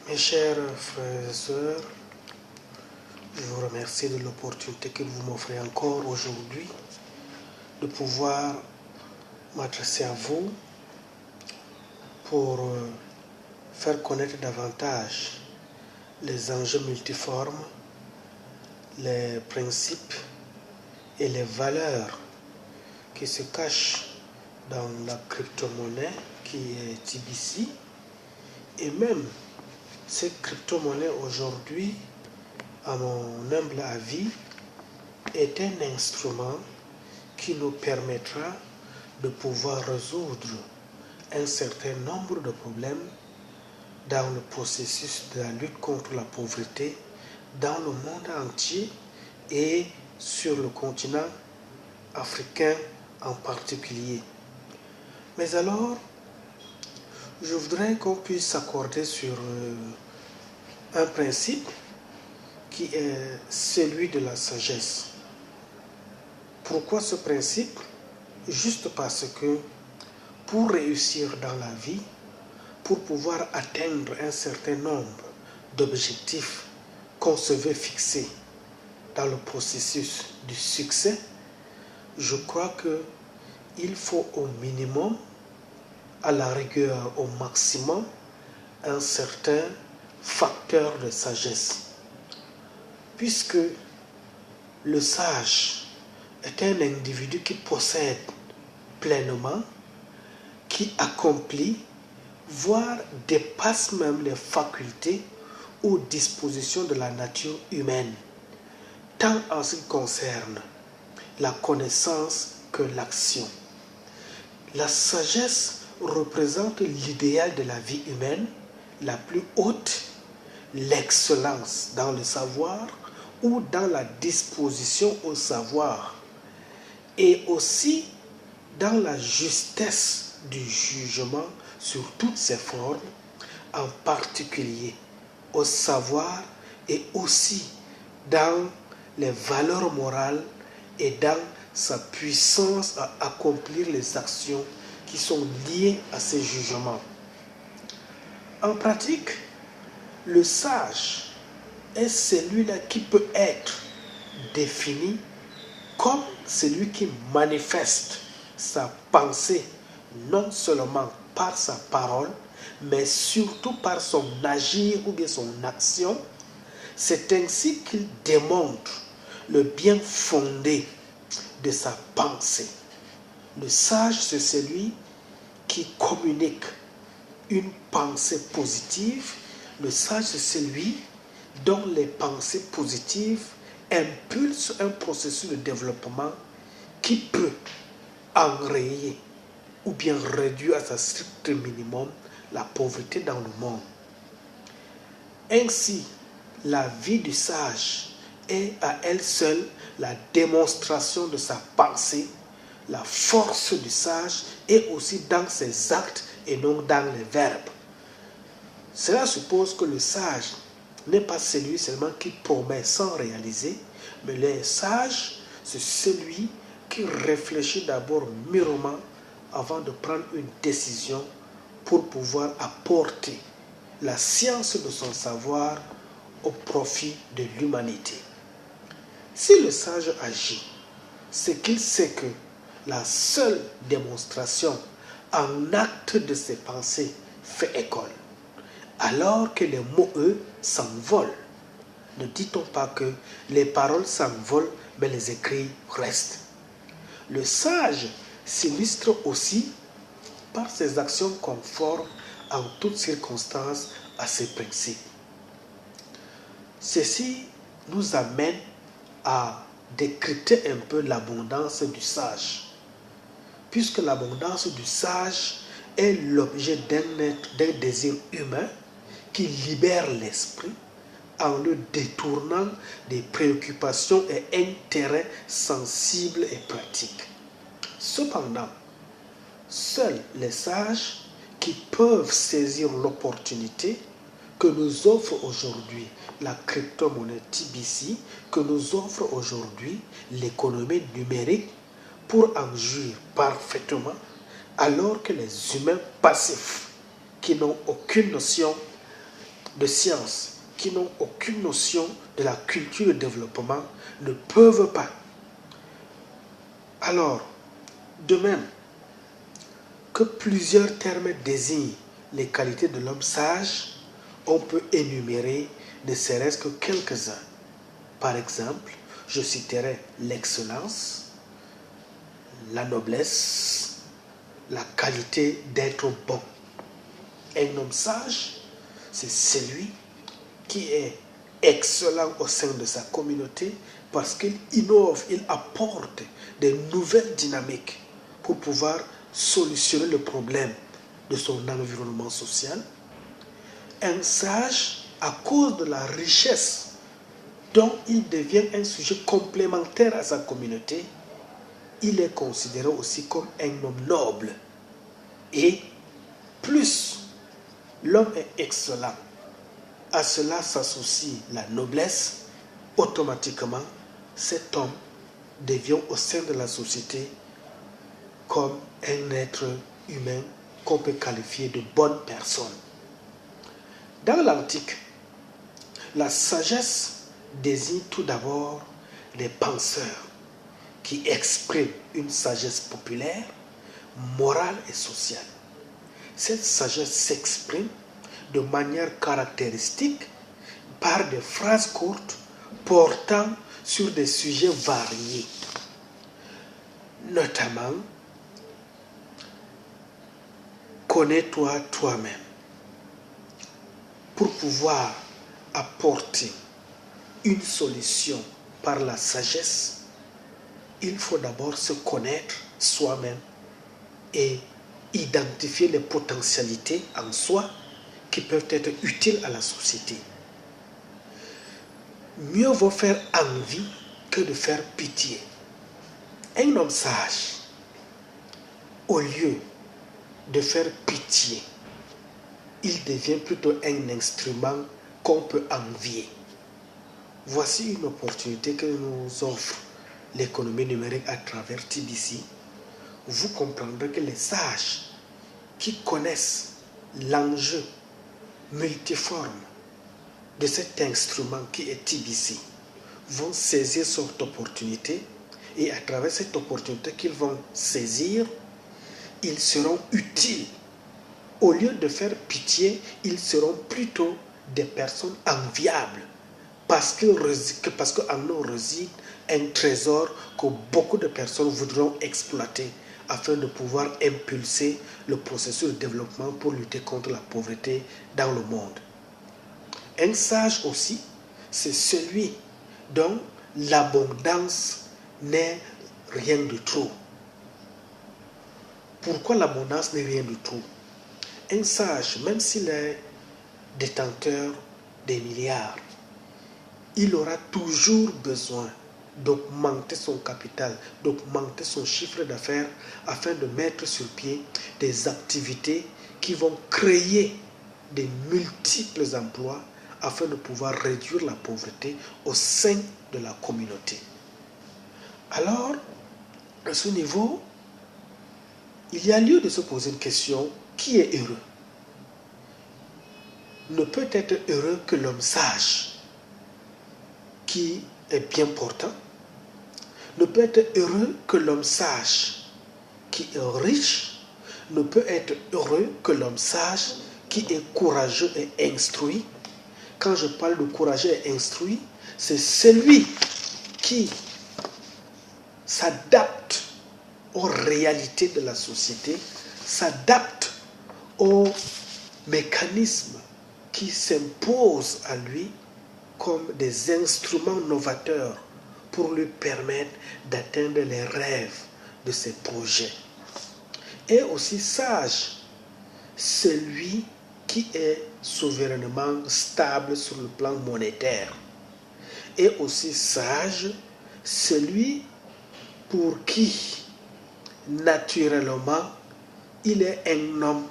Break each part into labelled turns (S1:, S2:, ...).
S1: Mes chers frères et sœurs, je vous remercie de l'opportunité que vous m'offrez encore aujourd'hui de pouvoir m'adresser à vous pour faire connaître davantage les enjeux multiformes, les principes et les valeurs qui se cachent dans la crypto-monnaie qui est TBC. Et même cette crypto-monnaie aujourd'hui, à mon humble avis, est un instrument qui nous permettra de pouvoir résoudre un certain nombre de problèmes dans le processus de la lutte contre la pauvreté dans le monde entier et sur le continent africain en particulier. Mais alors, je voudrais qu'on puisse s'accorder sur un principe qui est celui de la sagesse. Pourquoi ce principe? Juste parce que pour réussir dans la vie, pour pouvoir atteindre un certain nombre d'objectifs qu'on se veut fixer dans le processus du succès, je crois qu'il faut au minimum, à la rigueur au maximum, un certain facteur de sagesse. Puisque le sage est un individu qui possède pleinement, qui accomplit, voire dépasse même les facultés ou dispositions de la nature humaine, tant en ce qui concerne la connaissance que l'action. La sagesse représente l'idéal de la vie humaine, la plus haute, l'excellence dans le savoir ou dans la disposition au savoir, et aussi dans la justesse du jugement sur toutes ses formes, en particulier au savoir et aussi dans les valeurs morales et dans sa puissance à accomplir les actions qui sont liées à ces jugements. En pratique, le sage est celui-là qui peut être défini comme celui qui manifeste sa pensée non seulement par sa parole, mais surtout par son agir ou bien son action. C'est ainsi qu'il démontre le bien fondé de sa pensée. Le sage, c'est celui qui communique une pensée positive. Le sage, c'est celui dont les pensées positives impulsent un processus de développement qui peut enrayer ou bien réduire à sa strict minimum la pauvreté dans le monde. Ainsi, la vie du sage est à elle seule la démonstration de sa pensée. La force du sage est aussi dans ses actes et non dans les verbes. Cela suppose que le sage n'est pas celui seulement qui promet sans réaliser, mais le sage, c'est celui qui réfléchit d'abord mûrement avant de prendre une décision pour pouvoir apporter la science de son savoir au profit de l'humanité. Si le sage agit, c'est qu'il sait que la seule démonstration en acte de ses pensées fait école, alors que les mots, eux, s'envolent. Ne dit-on pas que les paroles s'envolent, mais les écrits restent? Le sage s'illustre aussi par ses actions conformes en toutes circonstances à ses principes. Ceci nous amène à décrypter un peu l'abondance du sage, puisque l'abondance du sage est l'objet d'un désir humain qui libère l'esprit en le détournant des préoccupations et intérêts sensibles et pratiques. Cependant, seuls les sages qui peuvent saisir l'opportunité que nous offre aujourd'hui la crypto-monnaie TBC, que nous offre aujourd'hui l'économie numérique pour en jouir parfaitement, alors que les humains passifs qui n'ont aucune notion de sciences qui n'ont aucune notion de la culture de développement ne peuvent pas. Alors, de même que plusieurs termes désignent les qualités de l'homme sage, on peut énumérer ne serait-ce que quelques-uns. Par exemple, je citerai l'excellence, la noblesse, la qualité d'être bon. Un homme sage, c'est celui qui est excellent au sein de sa communauté parce qu'il innove, il apporte des nouvelles dynamiques pour pouvoir solutionner le problème de son environnement social. Un sage, à cause de la richesse dont il devient un sujet complémentaire à sa communauté, il est considéré aussi comme un homme noble. Et plus l'homme est excellent, à cela s'associe la noblesse, automatiquement cet homme devient au sein de la société comme un être humain qu'on peut qualifier de bonne personne. Dans l'antique, la sagesse désigne tout d'abord des penseurs qui expriment une sagesse populaire, morale et sociale. Cette sagesse s'exprime de manière caractéristique par des phrases courtes portant sur des sujets variés, notamment connais-toi toi-même. Pour pouvoir apporter une solution par la sagesse, il faut d'abord se connaître soi-même et identifier les potentialités en soi qui peuvent être utiles à la société. Mieux vaut faire envie que de faire pitié. Un homme sage, au lieu de faire pitié, il devient plutôt un instrument qu'on peut envier. Voici une opportunité que nous offre l'économie numérique à travers TBC. Vous comprendrez que les sages qui connaissent l'enjeu multiforme de cet instrument qui est TBC vont saisir cette opportunité, et à travers cette opportunité qu'ils vont saisir, ils seront utiles. Au lieu de faire pitié, ils seront plutôt des personnes enviables parce qu'en nous réside un trésor que beaucoup de personnes voudront exploiter afin de pouvoir impulser le processus de développement pour lutter contre la pauvreté dans le monde. Un sage aussi, c'est celui dont l'abondance n'est rien de trop. Pourquoi l'abondance n'est rien du tout? Un sage, même s'il est détenteur des milliards, il aura toujours besoin d'augmenter son capital, d'augmenter son chiffre d'affaires afin de mettre sur pied des activités qui vont créer des multiples emplois afin de pouvoir réduire la pauvreté au sein de la communauté. Alors, à ce niveau, il y a lieu de se poser une question: qui est heureux? Ne peut être heureux que l'homme sage, qui est bien portant. Ne peut être heureux que l'homme sage, qui est riche. Ne peut être heureux que l'homme sage, qui est courageux et instruit. Quand je parle de courageux et instruit, c'est celui qui s'adapte aux réalités de la société, s'adapte aux mécanismes qui s'imposent à lui comme des instruments novateurs pour lui permettre d'atteindre les rêves de ses projets. Et aussi sage, celui qui est souverainement stable sur le plan monétaire. Et aussi sage, celui pour qui, naturellement, il est un homme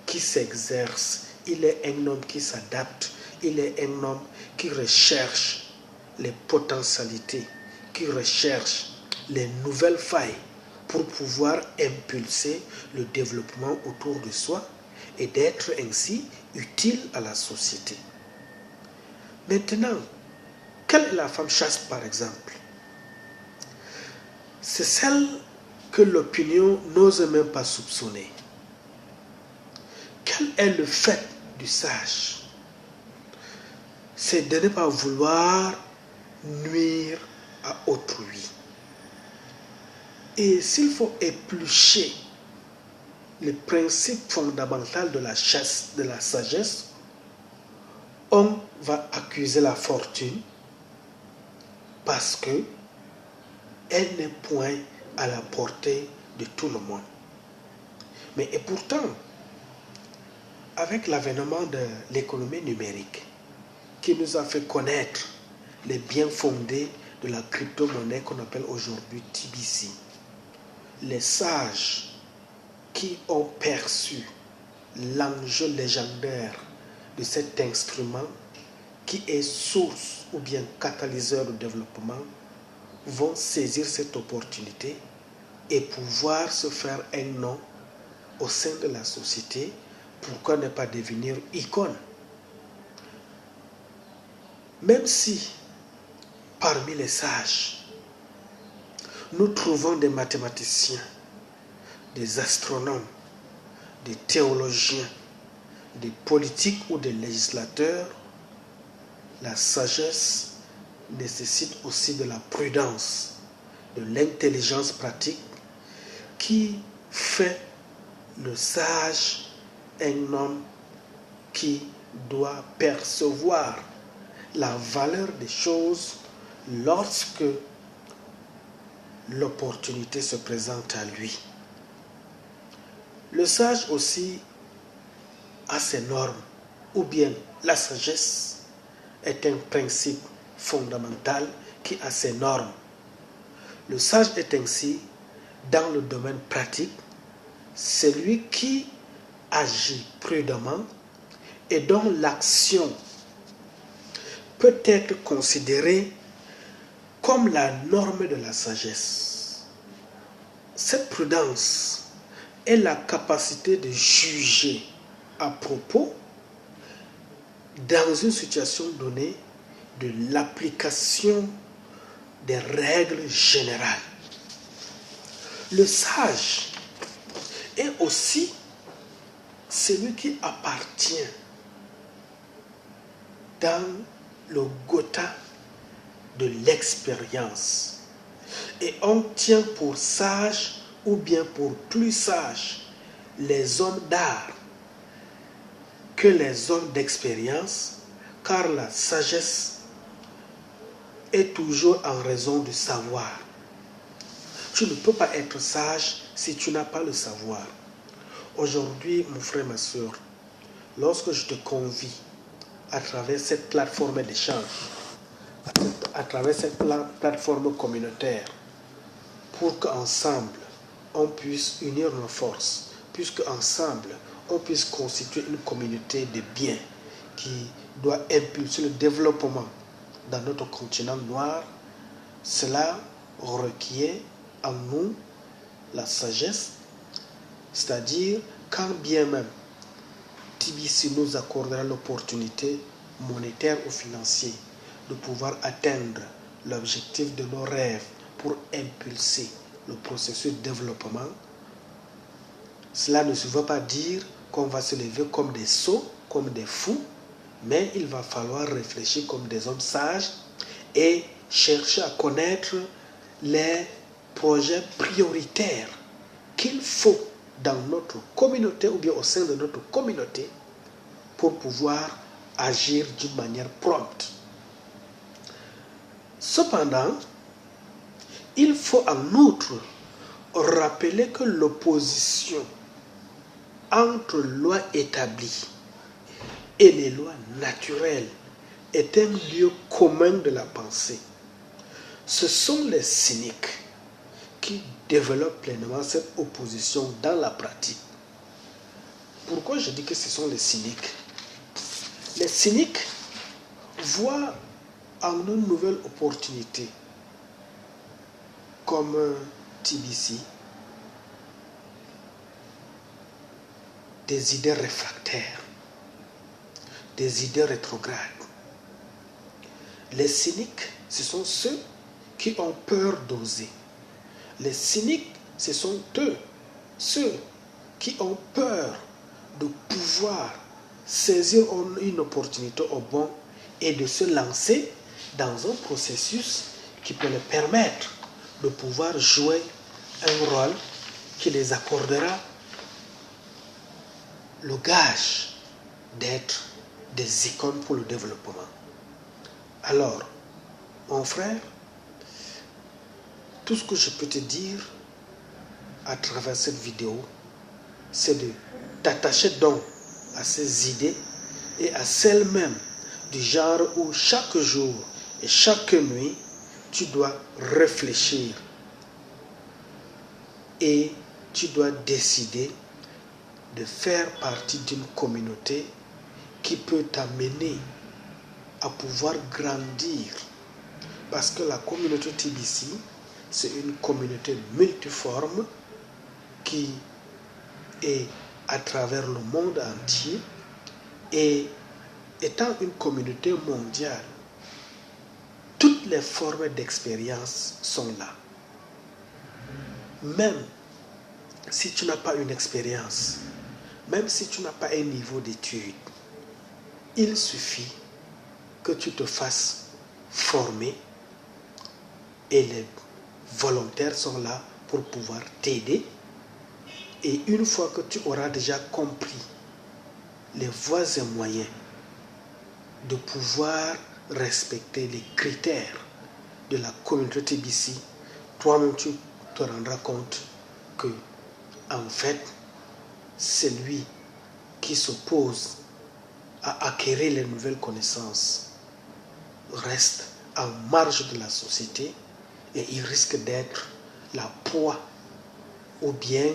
S1: qui s'exerce, il est un homme qui s'adapte, il est un homme qui recherche les potentialités, qui recherche les nouvelles failles pour pouvoir impulser le développement autour de soi et d'être ainsi utile à la société. Maintenant, quelle est la femme chaste par exemple? C'est celle que l'opinion n'ose même pas soupçonner. Quel est le fait du sage? C'est de ne pas vouloir nuire à autrui. Et s'il faut éplucher le principe fondamental de la sagesse, on va accuser la fortune parce que elle n'est point à la portée de tout le monde. Mais et pourtant, avec l'avènement de l'économie numérique, qui nous a fait connaître les biens fondés de la crypto-monnaie qu'on appelle aujourd'hui TBC, les sages qui ont perçu l'enjeu légendaire de cet instrument qui est source ou bien catalyseur de développement vont saisir cette opportunité et pouvoir se faire un nom au sein de la société. Pourquoi ne pas devenir icône? Même si parmi les sages, nous trouvons des mathématiciens, des astronomes, des théologiens, des politiques ou des législateurs, la sagesse nécessite aussi de la prudence, de l'intelligence pratique qui fait le sage un homme qui doit percevoir la valeur des choses lorsque l'opportunité se présente à lui. Le sage aussi a ses normes, ou bien la sagesse est un principe fondamental qui a ses normes. Le sage est ainsi, dans le domaine pratique, celui qui agit prudemment et dont l'action peut être considérée comme la norme de la sagesse. Cette prudence est la capacité de juger à propos, dans une situation donnée, de l'application des règles générales. Le sage est aussi celui qui appartient dans le Gotha de l'expérience. Et on tient pour sages ou bien pour plus sages les hommes d'art que les hommes d'expérience, car la sagesse est toujours en raison du savoir. Tu ne peux pas être sage si tu n'as pas le savoir. Aujourd'hui, mon frère, ma soeur, lorsque je te convie à travers cette plateforme d'échange, à travers cette plateforme communautaire, pour qu'ensemble, on puisse unir nos forces, puisque ensemble, on puisse constituer une communauté de biens qui doit impulser le développement dans notre continent noir, cela requiert en nous la sagesse, c'est-à-dire quand bien même TBC nous accordera l'opportunité monétaire ou financière de pouvoir atteindre l'objectif de nos rêves pour impulser le processus de développement, cela ne se veut pas dire qu'on va se lever comme des sots, comme des fous, mais il va falloir réfléchir comme des hommes sages et chercher à connaître les projets prioritaires qu'il faut dans notre communauté ou bien au sein de notre communauté pour pouvoir agir d'une manière prompte. Cependant, il faut en outre rappeler que l'opposition entre lois établies et les lois naturelles est un lieu commun de la pensée. Ce sont les cyniques qui développent pleinement cette opposition dans la pratique. Pourquoi je dis que ce sont les cyniques? Les cyniques voient en une nouvelle opportunité, comme TBC, des idées réfractaires, des idées rétrogrades, Les cyniques, ce sont ceux qui ont peur d'oser. Les cyniques, ce sont eux, ceux qui ont peur de pouvoir saisir une opportunité au bon et de se lancer dans un processus qui peut leur permettre de pouvoir jouer un rôle qui les accordera le gage d'être des icônes pour le développement. Alors, mon frère, tout ce que je peux te dire à travers cette vidéo, c'est de t'attacher donc à ces idées et à celles-mêmes du genre où chaque jour et chaque nuit, tu dois réfléchir et tu dois décider de faire partie d'une communauté qui peut t'amener à pouvoir grandir. Parce que la communauté TBC, c'est une communauté multiforme qui est à travers le monde entier et étant une communauté mondiale, toutes les formes d'expérience sont là. Même si tu n'as pas une expérience, même si tu n'as pas un niveau d'études, il suffit que tu te fasses former et les volontaires sont là pour pouvoir t'aider. Et une fois que tu auras déjà compris les voies et moyens de pouvoir respecter les critères de la communauté TBC, toi-même tu te rendras compte que, en fait, celui qui s'oppose à acquérir les nouvelles connaissances reste en marge de la société et il risque d'être la proie ou bien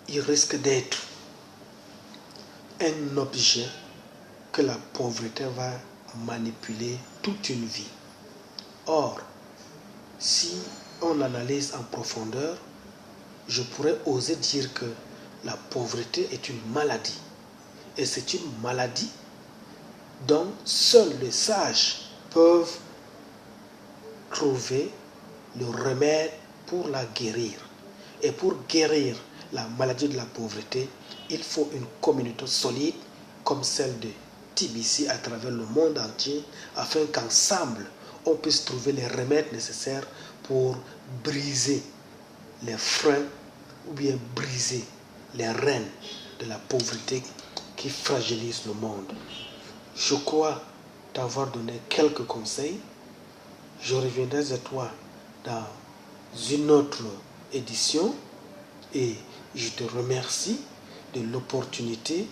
S1: il risque d'être un objet que la pauvreté va manipuler toute une vie. Or, si on analyse en profondeur, je pourrais oser dire que la pauvreté est une maladie. Et c'est une maladie dont seuls les sages peuvent trouver le remède pour la guérir. Et pour guérir la maladie de la pauvreté, il faut une communauté solide comme celle de TBC à travers le monde entier, afin qu'ensemble, on puisse trouver les remèdes nécessaires pour briser les freins ou bien briser les rênes de la pauvreté qui fragilise le monde. Je crois t'avoir donné quelques conseils. Je reviendrai à toi dans une autre édition et je te remercie de l'opportunité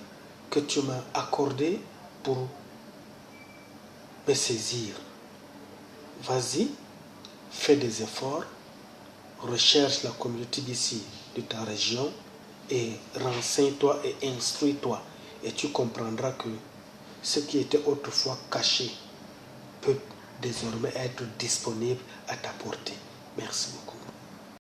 S1: que tu m'as accordée pour me saisir. Vas-y, fais des efforts, recherche la communauté d'ici, de ta région et renseigne-toi et instruis-toi et tu comprendras que ce qui était autrefois caché peut désormais être disponible à ta portée. Merci beaucoup.